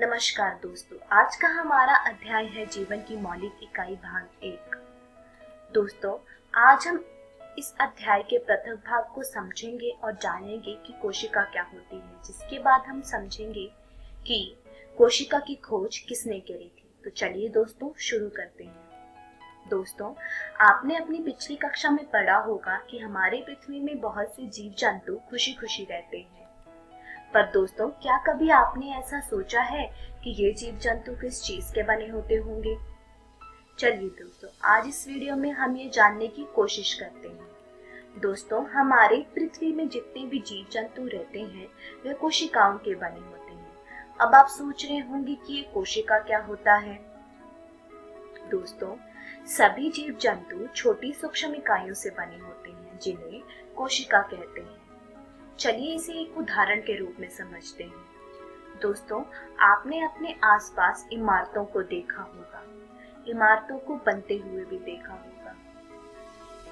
नमस्कार दोस्तों, आज का हमारा अध्याय है जीवन की मौलिक इकाई भाग 1। दोस्तों, आज हम इस अध्याय के प्रथम भाग को समझेंगे और जानेंगे कि कोशिका क्या होती है, जिसके बाद हम समझेंगे कि कोशिका की खोज किसने करी थी। तो चलिए दोस्तों शुरू करते हैं। दोस्तों, आपने अपनी पिछली कक्षा में पढ़ा होगा कि हमारी पृथ्वी में बहुत से जीव जंतु खुशी खुशी रहते हैं। पर दोस्तों, क्या कभी आपने ऐसा सोचा है कि ये जीव जंतु किस चीज के बने होते होंगे? चलिए दोस्तों, आज इस वीडियो में हम ये जानने की कोशिश करते हैं। दोस्तों, हमारे पृथ्वी में जितने भी जीव जंतु रहते हैं वे कोशिकाओं के बने होते हैं। अब आप सोच रहे होंगे कि ये कोशिका क्या होता है। दोस्तों, सभी जीव जंतु छोटी सूक्ष्म इकाइयों से बने होते हैं जिन्हें कोशिका कहते हैं। चलिए इसे एक उदाहरण के रूप में समझते हैं। दोस्तों, आपने अपने आसपास इमारतों को देखा होगा, इमारतों को बनते हुए भी देखा होगा।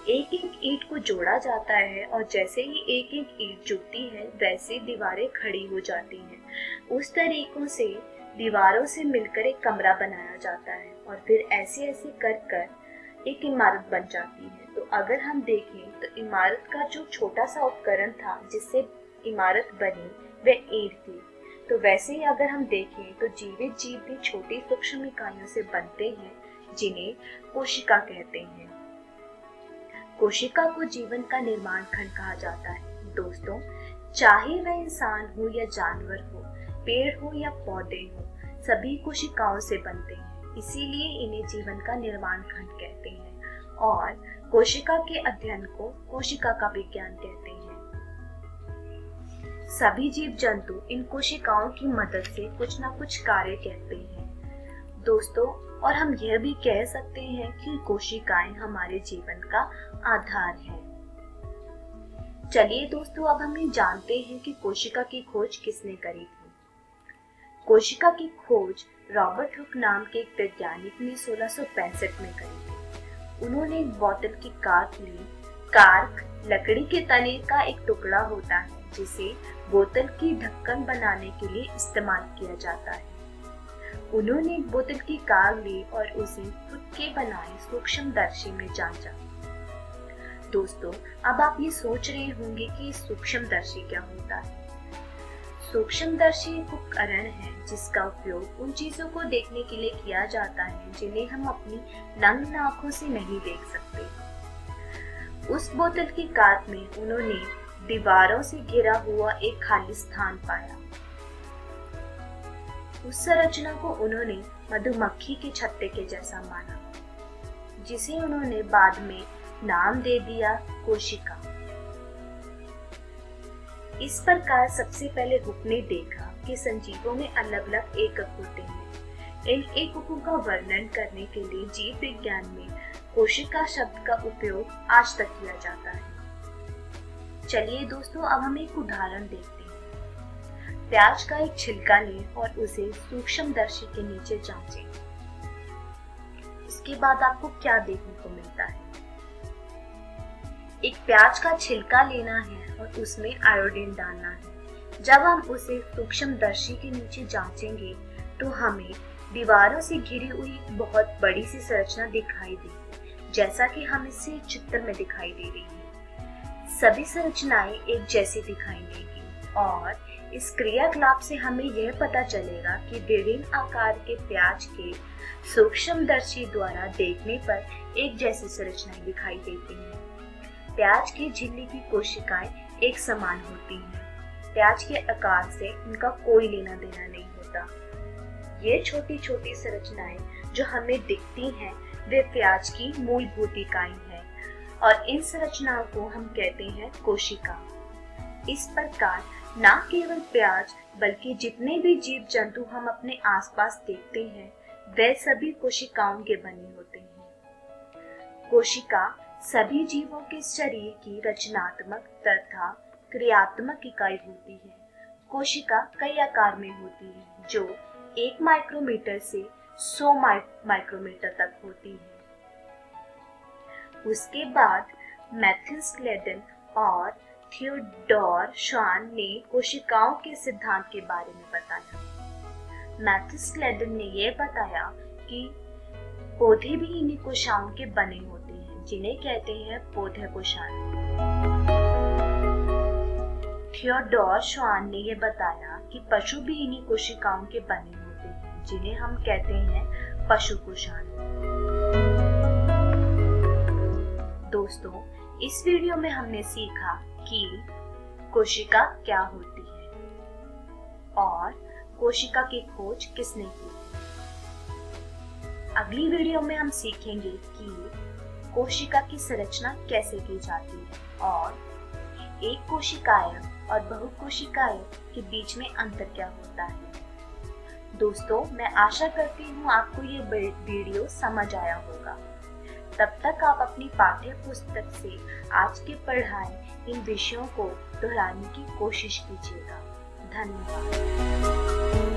एक एक ईंट को जोड़ा जाता है और जैसे ही एक एक ईंट जुड़ती है वैसे दीवारें खड़ी हो जाती हैं। उस तरीकों से दीवारों से मिलकर एक कमरा बनाया जाता है और फिर ऐसे ऐसे कर कर एक इमारत बन जाती है। तो अगर हम देखें तो इमारत का जो छोटा सा उपकरण था जिससे इमारत बनी वह ईंट थी। तो वैसे ही अगर हम देखें तो जीवित जीव भी छोटी सूक्ष्म इकाइयों से बनते हैं जिन्हें कोशिका कहते हैं। कोशिका को जीवन का निर्माण खंड कहा जाता है। दोस्तों, चाहे वह इंसान हो या जानवर हो, पेड़ हो या पौधे हो, सभी कोशिकाओं से बनते हैं। इसीलिए इन्हें जीवन का निर्माण खंड कहते हैं और कोशिका के अध्ययन को कोशिका का विज्ञान कहते हैं। सभी जीव जंतु इन कोशिकाओं की मदद से कुछ न कुछ कार्य करते हैं। दोस्तों, और हम यह भी कह सकते हैं कि कोशिकाएं हमारे जीवन का आधार है। चलिए दोस्तों, अब हम ये जानते हैं कि कोशिका की खोज किसने करी थी। कोशिका की खोज रॉबर्ट हुक नाम के एक वैज्ञानिक ने 1665 में करी थी। उन्होंने एक बोतल की कार्क ली। कार्क लकड़ी के तने का एक टुकड़ा होता है जिसे बोतल की ढक्कन बनाने के लिए इस्तेमाल किया जाता है। उन्होंने एक बोतल की कार्क ली और उसे खुद के बनाए सूक्ष्मदर्शी में जांचा। दोस्तों, अब आप ये सोच रहे होंगे कि सूक्ष्मदर्शी क्या होता है। सूक्ष्मदर्शी एक उपकरण है जिसका उपयोग उन चीजों को देखने के लिए किया जाता है जिन्हें हम अपनी नग्न आंखों से नहीं देख सकते। उस बोतल की कार्क में उन्होंने दीवारों से घिरा हुआ एक खाली स्थान पाया। उस संरचना को उन्होंने मधुमक्खी के छत्ते के जैसा माना, जिसे उन्होंने बाद में नाम दे दिया कोशिका। इस प्रकार सबसे पहले हुक ने देखा कि संजीवों में अलग अलग एकक होते हैं। इन एककों का वर्णन करने के लिए जीव विज्ञान में कोशिका शब्द का उपयोग आज तक किया जाता है। चलिए दोस्तों, अब हम एक उदाहरण देखते हैं। प्याज का एक छिलका लें और उसे सूक्ष्मदर्शी के नीचे जांचें। इसके बाद आपको क्या देखने को मिलता है। एक प्याज का छिलका लेना है और उसमें आयोडीन डालना है। जब हम उसे सूक्ष्मदर्शी के नीचे जांचेंगे तो हमें दीवारों से घिरी हुई बहुत बड़ी सी संरचना दिखाई देगी, जैसा कि हम इसे चित्र में दिखाई दे रही है। सभी संरचनाएं एक जैसी दिखाई देगी और इस क्रियाकलाप से हमें यह पता चलेगा कि विभिन्न आकार के प्याज के सूक्ष्मदर्शी द्वारा देखने पर एक जैसी संरचनाएं दिखाई देती हैं। प्याज की झिल्ली की कोशिकाएं एक समान होती हैं। प्याज के आकार से इनका कोई लेना देना नहीं होता। ये छोटी छोटी संरचनाएं जो हमें दिखती हैं वे प्याज की मूलभूत इकाई हैं और इन संरचनाओं को हम कहते हैं कोशिका। इस प्रकार न केवल प्याज बल्कि जितने भी जीव जंतु हम अपने आसपास देखते हैं वे सभी कोशिकाओं के बने होते हैं। कोशिका सभी जीवों के शरीर की रचनात्मक तथा क्रियात्मक इकाई होती है। कोशिका कई आकार में होती है जो 1 माइक्रोमीटर से 100 माइक्रोमीटर तक होती है। उसके बाद मैथ्यू स्लेडन और थियोडोर श्वान ने कोशिकाओं के सिद्धांत के बारे में बताया। मैथ्यूस क्लेडन ने यह बताया कि पौधे भी इन्हीं कोशिकाओं के बने होते हैं, जिन्हें कहते हैं पौधे कोशिकाएं। थियोडोर श्वान ने यह बताया कि पशु भी इन्हीं कोशिकाओं के बने होते हैं, जिन्हें हम कहते हैं पशु कोशिकाएं। दोस्तों, इस वीडियो में हमने सीखा कि कोशिका क्या होती है और कोशिका की खोज किसने की। अगली वीडियो में हम सीखेंगे कि कोशिका की संरचना कैसे की जाती है और एक कोशिकाएं और बहुकोशिकाएं के बीच में अंतर क्या होता है। दोस्तों, मैं आशा करती हूँ आपको ये वीडियो समझ आया होगा। तब तक आप अपनी पाठ्य पुस्तक से आज के पढ़ाए इन विषयों को दोहराने की कोशिश कीजिएगा। धन्यवाद।